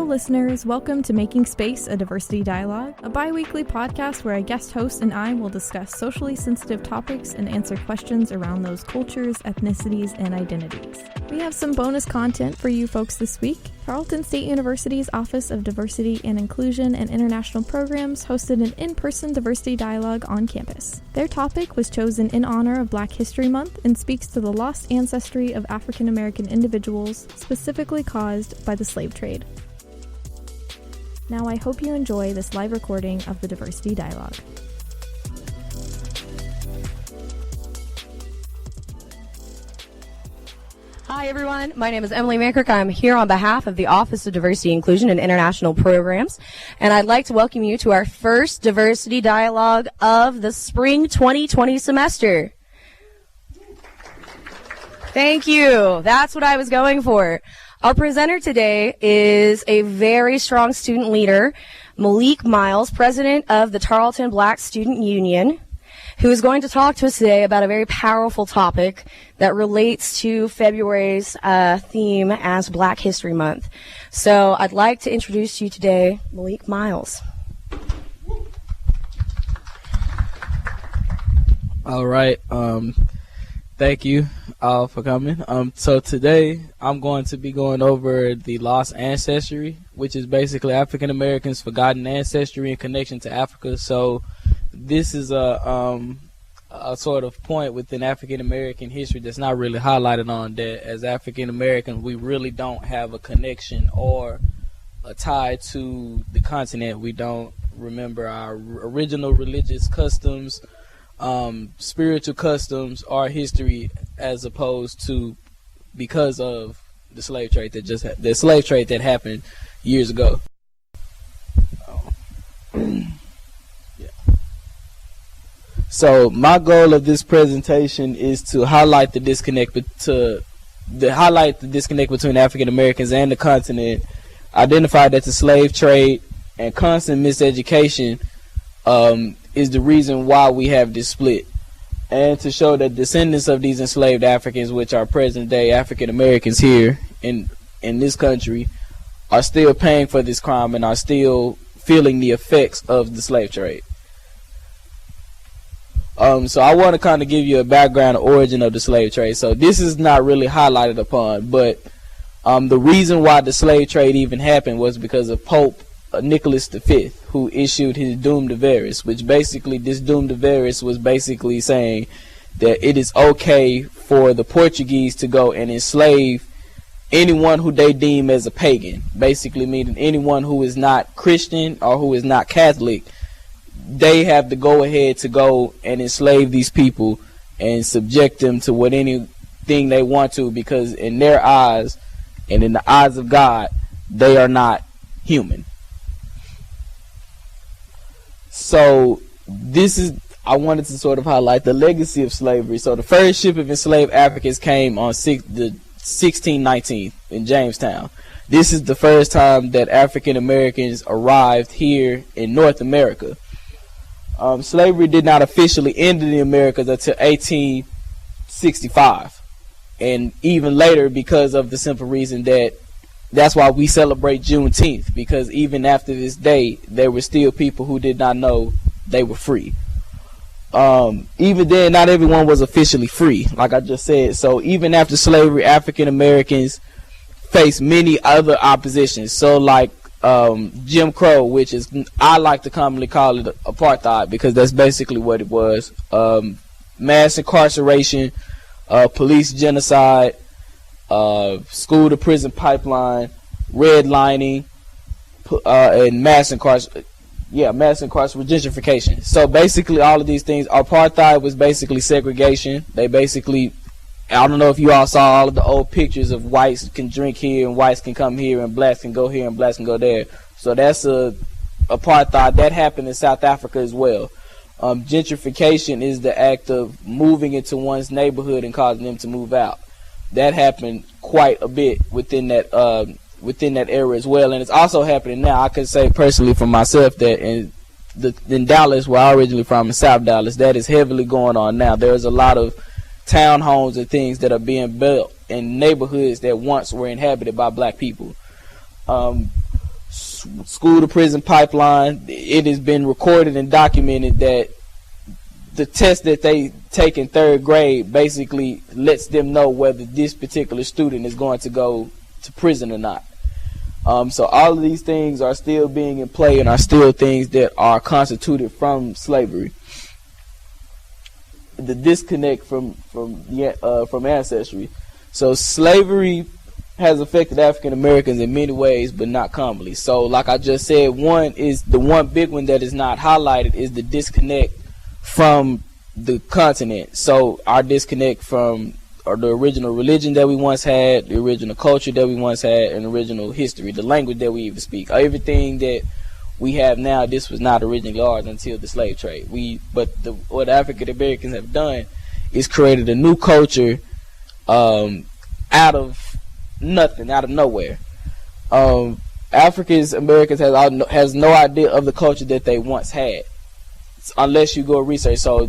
listeners, welcome to Making Space, a Diversity Dialogue, a biweekly podcast where a guest host and I will discuss socially sensitive topics and answer questions around those cultures, ethnicities, and identities. We have some bonus content for you folks this week. Tarleton State University's Office of Diversity and Inclusion and International Programs hosted an in-person diversity dialogue on campus. Their topic was chosen in honor of Black History Month and speaks to the lost ancestry of African American individuals, specifically caused by the slave trade. Now I hope you enjoy this live recording of the diversity dialogue. Hi everyone, my name is Emily Mankirk. I'm here on behalf of the Office of Diversity, Inclusion, and International Programs, and I'd like to welcome you to our first diversity dialogue of the spring 2020 semester. Thank you. That's what I was going for. Our presenter today is a very strong student leader, Malik Miles, president of the Tarleton Black Student Union, who is going to talk to us today about a very powerful topic that relates to February's theme as Black History Month. So I'd like to introduce you today, Malik Miles. All right. Thank you all for coming. So today I'm going to be going over the lost ancestry, which is basically African Americans' forgotten ancestry in connection to Africa. So this is a sort of point within African American history that's not really highlighted on, that as African Americans we really don't have a connection or a tie to the continent. We don't remember our original religious customs, spiritual customs, our history, as opposed to because of the slave trade that happened years ago. So my goal of this presentation is to highlight the disconnect between African Americans and the continent, identify that the slave trade and constant miseducation is the reason why we have this split, and to show that descendants of these enslaved Africans, which are present day African Americans here in this country, are still paying for this crime and are still feeling the effects of the slave trade. So I want to kind of give you a background origin of the slave trade. So this is not really highlighted upon, but the reason why the slave trade even happened was because of Pope Nicholas V, who issued his Doom de Veres, which basically, this Doom de Veres was basically saying that it is okay for the Portuguese to go and enslave anyone who they deem as a pagan, basically meaning anyone who is not Christian or who is not Catholic. They have to go ahead to go and enslave these people and subject them to what anything they want to, because in their eyes and in the eyes of God, they are not human. So I wanted to sort of highlight the legacy of slavery. So the first ship of enslaved Africans came on the 1619 in Jamestown. This is the first time that African Americans arrived here in North America. Slavery did not officially end in the Americas until 1865, and even later, because of the simple reason that's why we celebrate Juneteenth, because even after this day there were still people who did not know they were free. Even then, not everyone was officially free, like I just said. So even after slavery, African Americans faced many other oppositions. So like Jim Crow, which is, I like to commonly call it apartheid, because that's basically what it was. Mass incarceration, police genocide, school to prison pipeline, redlining, and mass incarceration, gentrification. So basically all of these things. Apartheid was basically segregation. They basically, I don't know if you all saw all of the old pictures of whites can drink here and whites can come here and blacks can go here and blacks can go there. So that's apartheid. That happened in South Africa as well. Gentrification is the act of moving into one's neighborhood and causing them to move out. That happened quite a bit within that era as well, and it's also happening now. I can say personally for myself that in Dallas, where I'm originally from, in South Dallas, that is heavily going on now. There's a lot of townhomes and things that are being built in neighborhoods that once were inhabited by black people. school to prison pipeline. It has been recorded and documented that the test that they take in 3rd grade basically lets them know whether this particular student is going to go to prison or not. So all of these things are still being in play and are still things that are constituted from slavery. The disconnect from Ancestry. So slavery has affected African Americans in many ways, but not commonly. So like I just said, one big one that is not highlighted is the disconnect from the continent. So our disconnect from the original religion that we once had, the original culture that we once had, and original history, the language that we even speak. Everything that we have now, this was not originally ours until the slave trade. What African Americans have done is created a new culture out of nothing, out of nowhere. African Americans has no idea of the culture that they once had, unless you go research. So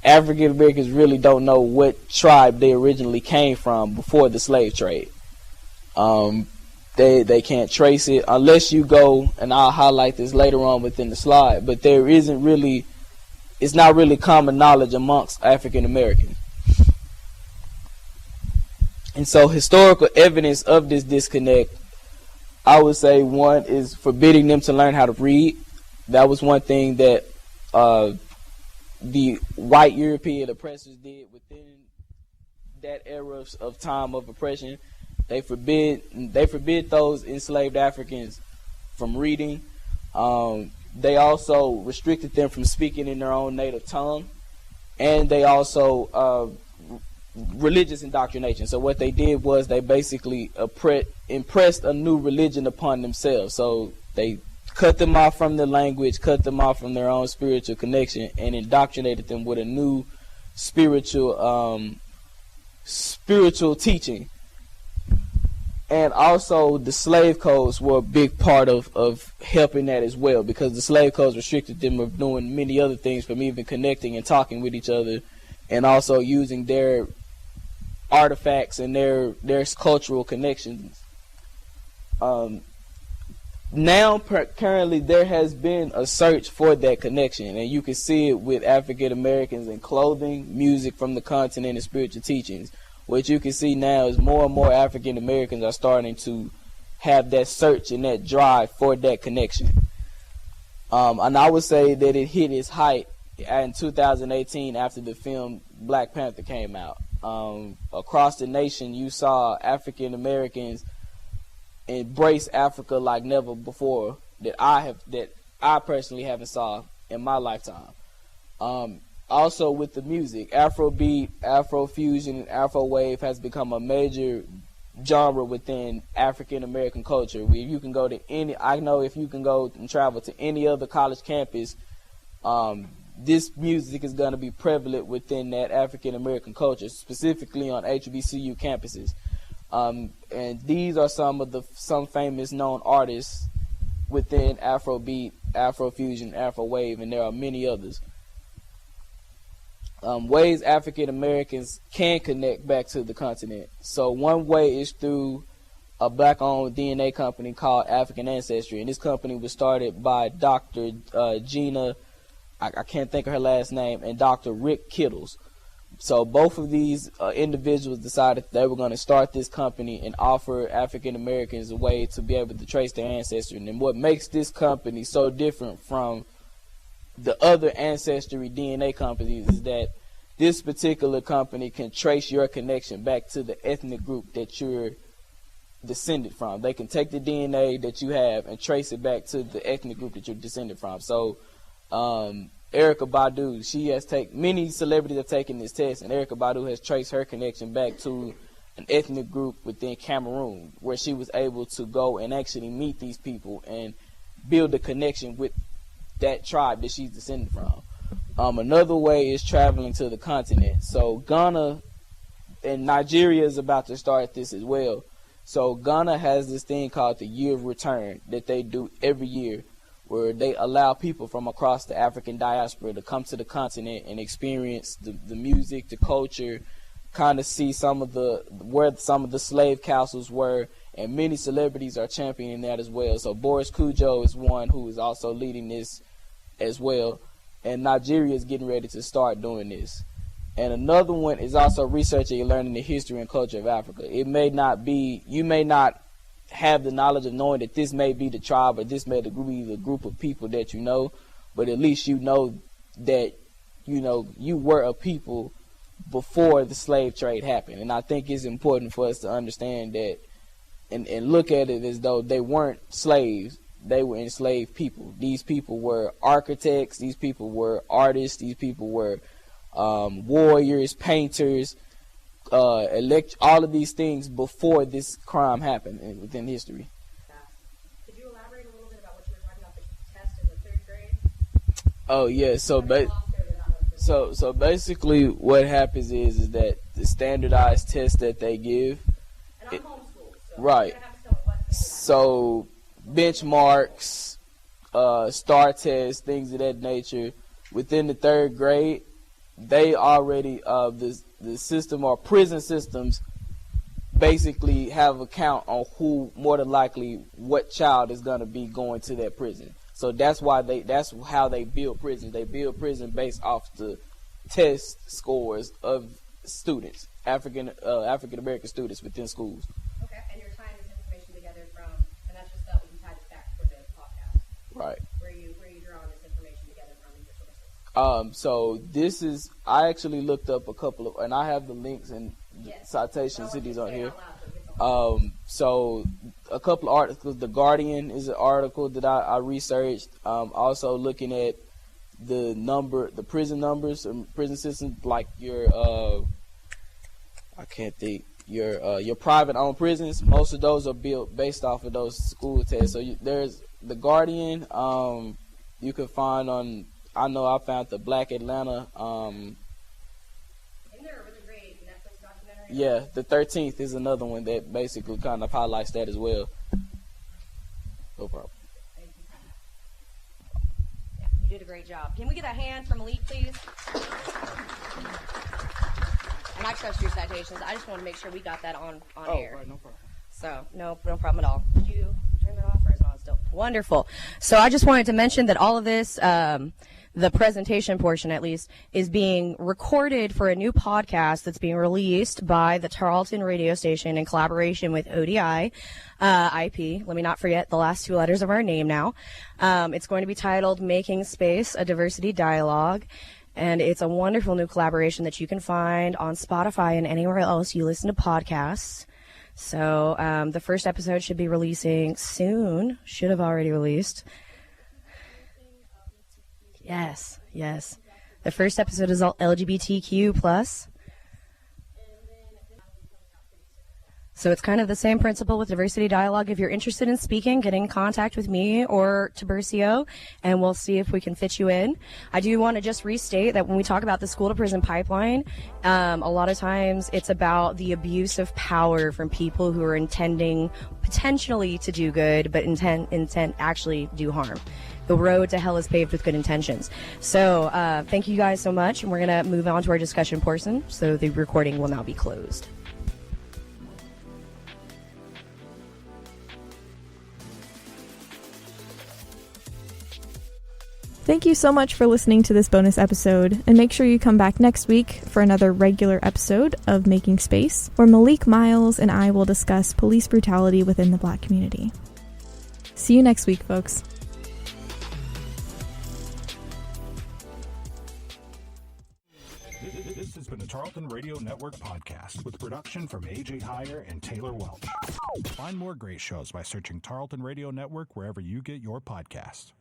African Americans really don't know what tribe they originally came from before the slave trade. They can't trace it unless you go, and I'll highlight this later on within the slide, but it's not really common knowledge amongst African Americans. And so historical evidence of this disconnect, I would say one is forbidding them to learn how to read. That was one thing that the white European oppressors did within that era of time of oppression. They forbid those enslaved Africans from reading. They also restricted them from speaking in their own native tongue, and they also religious indoctrination. So what they did was they basically impressed a new religion upon themselves. So they cut them off from their language, cut them off from their own spiritual connection, and indoctrinated them with a new spiritual teaching. And also the slave codes were a big part of helping that as well, because the slave codes restricted them of doing many other things, from even connecting and talking with each other, and also using their artifacts and their cultural connections. Now currently there has been a search for that connection, and you can see it with African Americans in clothing, music from the continent, and spiritual teachings. What you can see now is more and more African Americans are starting to have that search and that drive for that connection. And I would say that it hit its height in 2018 after the film Black Panther came out. Across the nation, you saw African Americans embrace Africa like never before, that I personally haven't saw in my lifetime. Also with the music, Afrobeat, Afrofusion, and Afrowave has become a major genre within African American culture. You can go to if you can go and travel to any other college campus, this music is going to be prevalent within that African American culture, specifically on HBCU campuses. And these are some famous known artists within Afrobeat, Afrofusion, Afrowave, and there are many others. Ways African Americans can connect back to the continent. So one way is through a black-owned DNA company called African Ancestry, and this company was started by Dr. Gina, I can't think of her last name, and Dr. Rick Kittles. So both of these individuals decided they were going to start this company and offer African Americans a way to be able to trace their ancestry. And what makes this company so different from the other Ancestry DNA companies is that this particular company can trace your connection back to the ethnic group that you're descended from. They can take the DNA that you have and trace it back to the ethnic group that you're descended from. So Erykah Badu, many celebrities have taken this test, and Erykah Badu has traced her connection back to an ethnic group within Cameroon, where she was able to go and actually meet these people and build a connection with that tribe that she's descended from. Another way is traveling to the continent. So Ghana and Nigeria is about to start this as well. So Ghana has this thing called the Year of Return that they do every year, where they allow people from across the African diaspora to come to the continent and experience the music, the culture, kind of see where some of the slave castles were, and many celebrities are championing that as well. So Boris Kujo is one who is also leading this as well, and Nigeria is getting ready to start doing this. And another one is also researching and learning the history and culture of Africa. It may not be, you may not have the knowledge of knowing that this may be the tribe or this may be the group of people that you know, but at least you know that, you know, you were a people before the slave trade happened. And I think it's important for us to understand that and look at it as though they weren't slaves, they were enslaved people. These people were architects, these people were artists, these people were warriors, painters, all of these things before this crime happened within history. Could you elaborate a little bit about what you were talking about, the test in the 3rd grade? Oh yeah, so basically what happens is that the standardized test that they give, and I'm homeschooled, so right? So benchmarks, star tests, things of that nature. Within the 3rd grade, they already the system or prison systems basically have a count on who more than likely what child is going to be going to that prison. So that's how they build prisons. They build prison based off the test scores of students, African American students within schools. Okay, and you're tying this information together from, and that's just that we tied it back for the podcast. Right. Where you drawing this information together from these sources? So this is, I actually looked up a couple of, and I have the links and citations to these on here. So a couple of articles. The Guardian is an article that I researched. Also looking at the prison numbers, prison systems, like your your private owned prisons. Most of those are built based off of those school tests. So there's the Guardian. You can find on. I know I found the Black Atlanta. Isn't there a really great Netflix documentary? Yeah, the 13th is another one that basically kind of highlights that as well. No problem. Yeah, you did a great job. Can we get a hand from Malik, please? And I trust your citations. I just want to make sure we got that on air. Right, no problem. So, no problem at all. Did you turn it off or is it on still? Wonderful. So I just wanted to mention that all of this, the presentation portion at least, is being recorded for a new podcast that's being released by the Tarleton radio station in collaboration with ODI IP. Let me not forget the last 2 letters of our name now. It's going to be titled Making Space, a Diversity Dialogue. And it's a wonderful new collaboration that you can find on Spotify and anywhere else you listen to podcasts. So the first episode should be releasing soon. Should have already released. Yes. The first episode is all LGBTQ+. So it's kind of the same principle with Diversity Dialogue. If you're interested in speaking, get in contact with me or Tiburcio, and we'll see if we can fit you in. I do want to just restate that when we talk about the school-to-prison pipeline, a lot of times it's about the abuse of power from people who are intending potentially to do good, but intent actually do harm. The road to hell is paved with good intentions. So thank you guys so much, and we're going to move on to our discussion portion, so the recording will now be closed. Thank you so much for listening to this bonus episode, and make sure you come back next week for another regular episode of Making Space, where Malik Miles and I will discuss police brutality within the Black community. See you next week, folks. This has been a Tarleton Radio Network podcast with production from AJ Heyer and Taylor Welch. Find more great shows by searching Tarleton Radio Network wherever you get your podcasts.